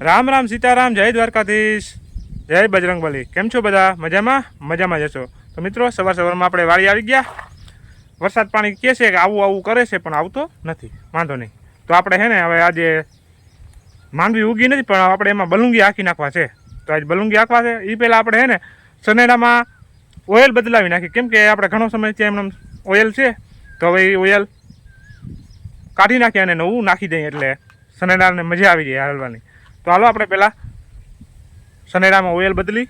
રામ રામ સીતારામ, જય દ્વારકાધીશ, જય બજરંગબલી. કેમ છો બધા? મજામાં? મજામાં જશો. તો મિત્રો, સવારમાં આપણે વાડી આવી ગયા. વરસાદ પાણી કહે છે કે આવું આવું કરે છે, પણ આવતો નથી. વાંધો નહીં. તો આપણે હે ને હવે આજે માંડવી ઉગી નથી, પણ આપણે એમાં બલુંગી આખી નાખવા છે. તો આજે બલુંગી આખવા છે. એ પહેલાં આપણે હે ને સનેડામાં ઓઇલ બદલાવી નાખી, કેમ કે આપણે ઘણો સમય છે એમને ઓઇલ છે. તો હવે એ ઓઇલ કાઢી નાખીએ અને નવું નાખી દઈએ, એટલે સનેડાને મજા આવી જાય હાલવાની. તો હાલો આપણે પહેલાં સનેડામાં ઓઇલ બદલી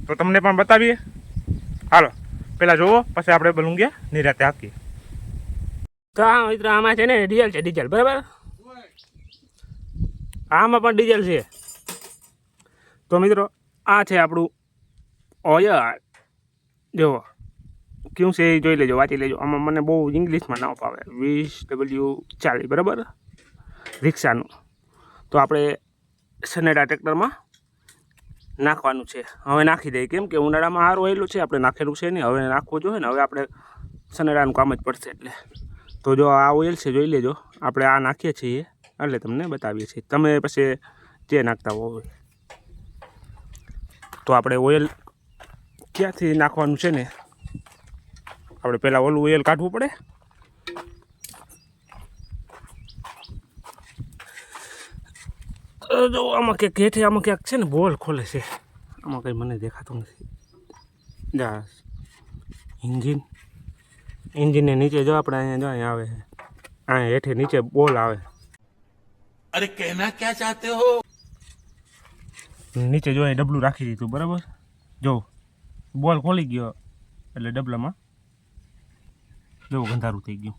તો તમને પણ બતાવીએ. હાલો પહેલાં જુઓ, પછી આપણે બલુંગિયા નિરાતે હાકીએ. તો હા મિત્રો, આમાં છે ને ડીઝલ છે, ડીઝલ બરાબર. આમાં પણ ડીઝલ છે. તો મિત્રો આ છે આપણું ઓઇલ. જુઓ કેવું છે એ જોઈ લેજો, વાંચી લેજો. આમાં મને બહુ ઇંગ્લિશમાં ના ફાવે. 20W40 બરાબર, રિક્ષાનું. તો આપણે સનેડા ટ્રેક્ટરમાં નાખવાનું છે. હવે નાખી દઈએ, કેમ કે ઉનાળામાં સારું ઓઇલું છે, આપણે નાખેલું છે નહીં. હવે નાખવું જોઈએ ને, હવે આપણે સનેડાનું કામ જ પડશે. એટલે તો જો આ ઓઇલ છે, જોઈ લેજો. આપણે આ નાખીએ છીએ એટલે તમને બતાવીએ છીએ. તમે પછી જે નાખતા હોય. તો આપણે ઓઇલ ક્યાંથી નાખવાનું છે ને, આપણે પહેલાં ઓલું ઓઇલ કાઢવું પડે. જો આમાં ક્યાંક હેઠે આમાં ક્યાંક છે ને બોલ ખોલે છે. આમાં કંઈ મને દેખાતું નથી. જા ઇન્જિનને નીચે જો આપણે અહીંયા જો અહીંયા આવે છે, અહીંયા હેઠે નીચે બોલ આવે. अरे कहना क्या चाहते हो? નીચે જો અહીં ડબલું રાખી દીધું બરાબર. જો બોલ ખોલી ગયો એટલે ડબલામાં જો ગંધારું થઈ ગયું.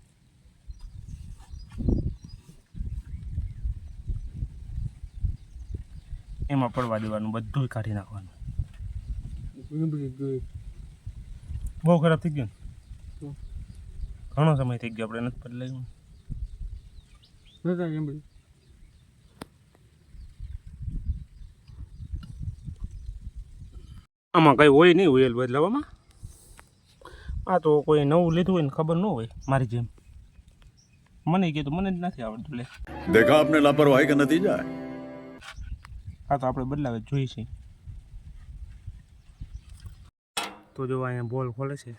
એમાં પડવા દેવાનું, બધું કાઢી નાખવાનું. બહુ ખરાબ થઈ ગયું ને, ઘણો સમય થઈ ગયો, આપણે નથી બદલાયું. આમાં કંઈ હોય નહીં ઓઇલ બદલાવામાં. આ તો કોઈ નવું લીધું હોય ને ખબર ન હોય, મારી જેમ. મને કીધું, મને જ નથી આવડતું. લે देखा आपने लापरवाही का नतीजा है. આ તો આપણે બદલાવે જ જોઈએ છીએ. તો જો અહીંયા બોલ ખોલે છે,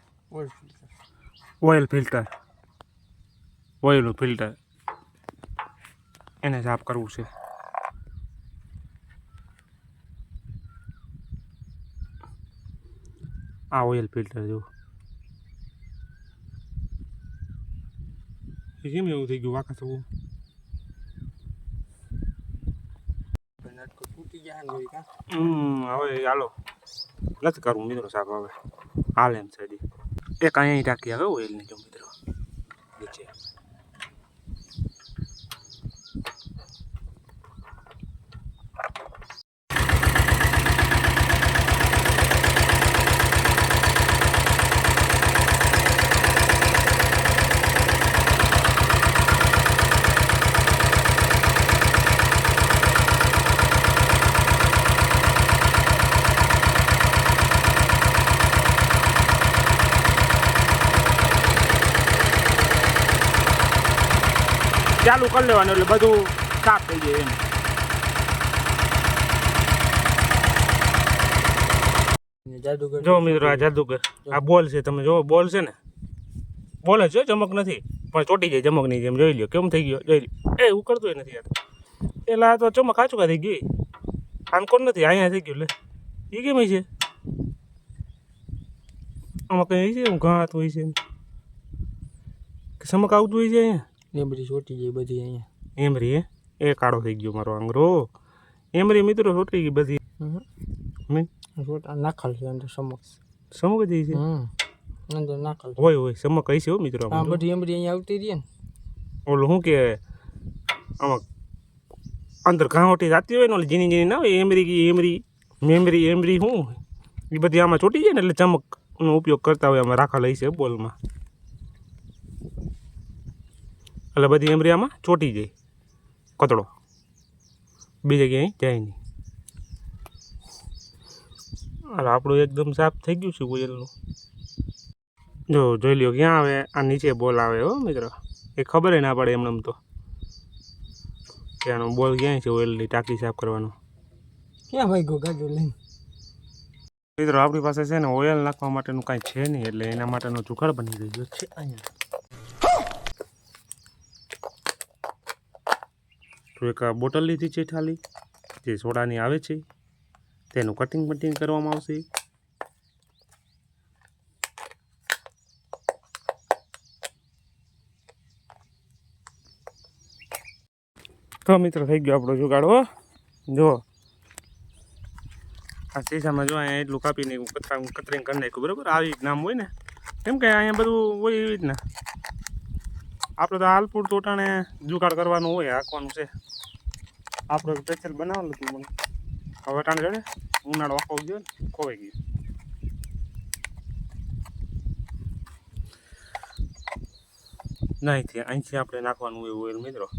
ઓઇલ ફિલ્ટર, ઓઇલનું ફિલ્ટર એને સાફ કરવું છે. આ ઓઇલ ફિલ્ટર જો કેમ એવું થઈ ગયું વાંકા થવું. હવે હાલો નથી કરવું મિત્રો સાહેબ. હવે હાલ એમ છે હજી એક અહીંયા ટાંકી આવે ઓઇલની. જો મિત્રો નીચે ચાલુ કરી લેવાનું એટલે બધું સાફ થઈ જાય એમ. જો મિત્રો આ જાદુગર, આ બોલ છે, તમે જો બોલ છે ને, બોલ જ જો ચમક નથી પણ ચોટી જાય ચમકની જેમ. જોઈ લ્યો કેમ થઈ ગયો, જોઈ લ્યો. એ ઉકળતું નથી યાર. પેલા તો ચમક આચુકા થઈ ગઈ, આમ કોણ નથી, અહીંયા થઈ ગયું. લે એ કેમ હોય છે? આમાં કંઈ છે હું ઘાત હોય છે કે ચમક આવતું હોય છે અહીંયા. એ બધી ચોટી ગઈ બધી અહીંયા. એમરી એ કાળો થઈ ગયો મારો આંગરો. એમરી મિત્રો ચોટી ગઈ બધી. નાખલ છે અંદર સમક. સમક જ છે અંદર નાખલ હોય સમક હશે હો મિત્રો. આ બધી એમરી અહીંયા આવતી રહી ને. ઓલું શું કે આમાં અંદર ઘાવટી જાતી હોય ને, ઓલી જીની ના હોય એમરી મેમરી શું એ બધી આમાં ચોટી જાય ને, એટલે ચમકનો ઉપયોગ કરતા હોય. આમાં રાખા લઈ છે બોલમાં, એટલે બધી એમરી આમાં ચોટી જાય. કચડો બીજે ક્યાંય જાય નહીં. હાલ આપણું એકદમ સાફ થઈ ગયું છે ઓઇલનું. જો જોઈ લ્યો ક્યાં આવે, આ નીચે બોલ આવે હો મિત્રો. એ ખબર ના પડે એમને. તો કે આનો બોલ ક્યાંય છે ઓઇલની ટાંકી સાફ કરવાનો? ક્યાં ભાઈ ગો ગાડો લઈને? મિત્રો આપણી પાસે છે ને ઓઇલ નાખવા માટેનું કાંઈ છે નહીં, એટલે એના માટેનો જુગાડ બની ગયો છે અહીંયા. તો એક બોટલ લીધી છે ખાલી, જે સોડાની આવે છે, તેનું કટિંગ કરવામાં આવશે. તો મિત્રો થઈ ગયો આપણો જુગાડો. જો આ શીશામાં જો અહીંયા એટલું કાપીને કતરીને કરી નાખ્યું, બરાબર? આવી જ નામ હોય ને, કેમ કે અહીંયા બધું હોય એવી રીતના. આપણે તો હાલપુર તોટાણે જુગાડ કરવાનું હોય, હાંકવાનું છે. આપણે સ્પેશિયલ બનાવેલું હતું, મને હવે ટાણે જોડે ઉનાળો આખો ગયો ને ખોવાઈ ગયો. નહીં અહીંથી આપણે નાખવાનું હોય ઓઇલ મિત્રો.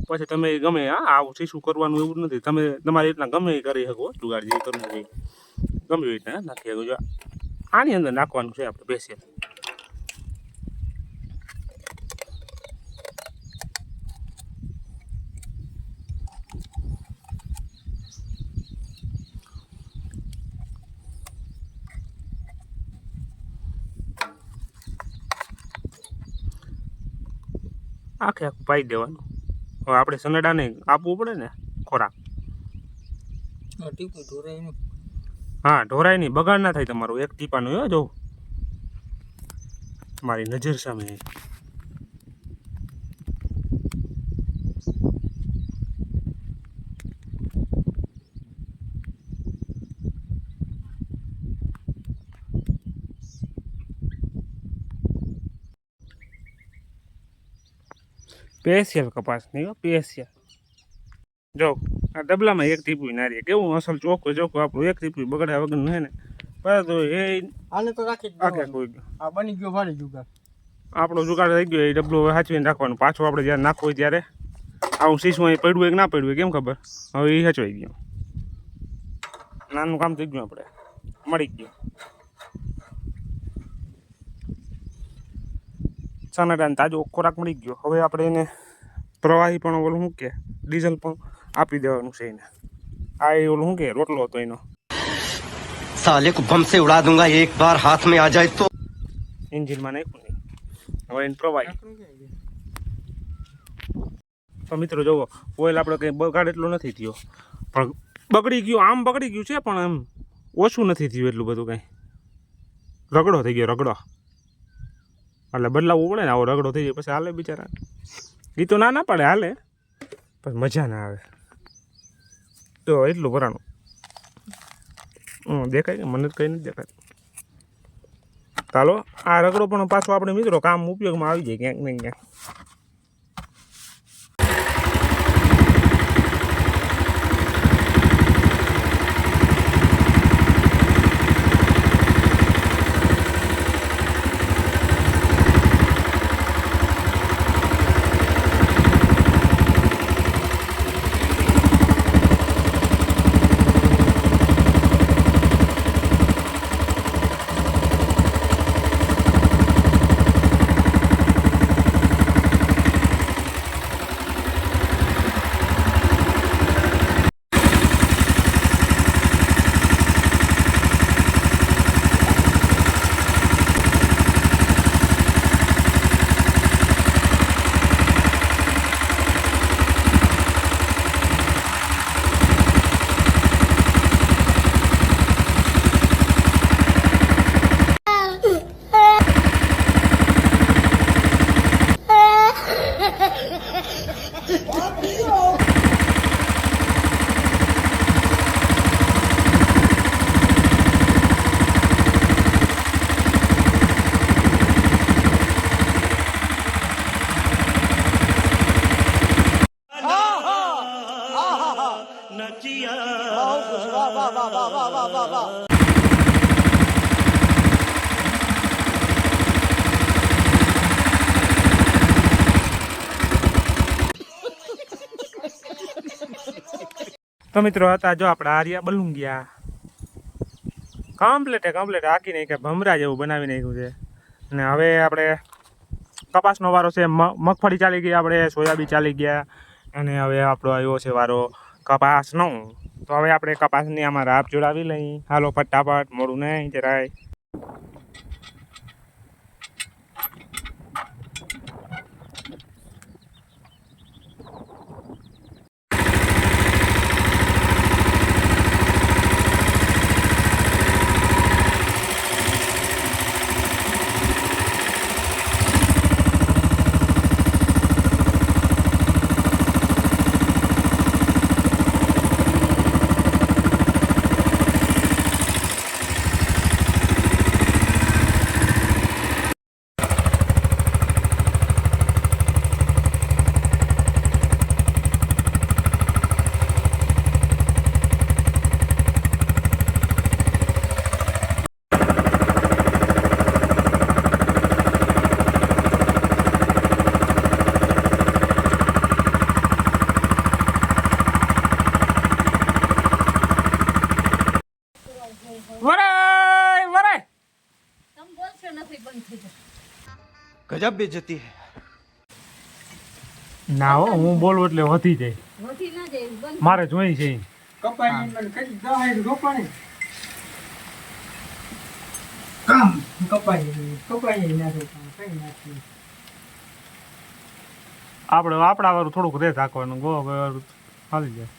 પછી તમે ગમે આવું શીશું કરવાનું એવું નથી, તમે તમારી રીતના ગમે એ કરી શકો જુગાડ, જે કરવું હોય ગમે એવી રીતના નાખી શકો. જો આની અંદર નાખવાનું છે આપણે સ્પેશિયલ. આખું પાઈ દેવાનું. હવે આપણે સનેડાને આપવું પડે ને ખોરાક. ટીપું ઢોરાય નહીં. હા, ઢોરાય નહીં, બગાડ ના થાય તમારું એક ટીપાનું. હો જો મારી નજર સામે સ્પેશિયલ કપાસ નહીં, સ્પેશિયલ. જો આ ડબલામાં એક ટીપું ના રહે, કેવું અસલ ચોખ્ખું આપણું એક ટીપું બગડ્યા વગરનું છે ને. પરંતુ એ આને તો રાખી જ આખે દેવાનું. કોઈ આ બની ગયો ભારે જુગાડ. આપણો જુગાડ થઈ ગયો, એ ડબલું હવે સાચવીને રાખવાનું. પાછું આપણે જ્યારે નાખવું હોય ત્યારે આવું શીશું અહીં પડ્યું હોય કે ના પડ્યું હોય કેમ ખબર? હવે એ સચવાઈ ગયો, નાનું કામ થઈ ગયું, આપણે મળી ગયું. સનાડાને તાજો ખોરાક મળી ગયો. હવે આપણે એને પ્રવાહી પણ ઓલું શું કે ડીઝલ પણ આપી દેવાનું છે એને. આ એ ઓલું શું કે રોટલો હતો એનો. साले को बम से उड़ा दूंगा एक बार हाथ में आ जाए तो. એન્જિનમાં નાખ્યું નહીં, હવે એને પ્રવાહી. તો મિત્રો જુઓ, ઓઇલ આપણે કંઈ બગાડ એટલો નથી થયો, પણ બગડી ગયું. આમ બગડી ગયું છે પણ આમ ઓછું નથી થયું એટલું બધું કંઈ. રગડો થઈ ગયો, રગડો. એટલે બદલાવવું પડે ને, આવો રગડો થઈ જાય પછી હાલે બિચારા. એ તો ના પડે, હાલે, પછી મજા ના આવે. તો એટલું ભરાણું દેખાય કે મને કંઈ નથી દેખાતું. ચાલો આ રગડો પણ પાછો આપણે મિત્રો કામ ઉપયોગમાં આવી જાય ક્યાંક ને ક્યાંક. તો મિત્રો હતા જો આપણે આર્યા બલુંગિયા કમ્પ્લીટ આખી નાખ્યા, ભમરા જેવું બનાવી નાખ્યું છે. અને હવે આપણે કપાસનો વારો છે. મગફળી ચાલી ગઈ, આપણે સોયાબીન ચાલી ગયા, અને હવે આપણો આવ્યો છે વારો કપાસનો. તો હવે આપણે કપાસની આમાં રાપ જોડાવી લઈ. હાલો ફટાફટ, મોડું નહીં જરાય. વરાય વરાય. તમે બોલશો નથી બંધ થઈ જશે. गजब बेइज्जती है। ના હો, હું બોલું એટલે વધી જાય. વધી ના જાય બંધ. મારે જોઈ છે ઈ. કપાઈ મને કઈ દહાઈ રોપાણી કામ કપાઈ ના રોપાણી કઈ નાખી આપણે આપણા વાળું થોડુંક રે રાખવાનું, ગો વાળું હાલી જાય.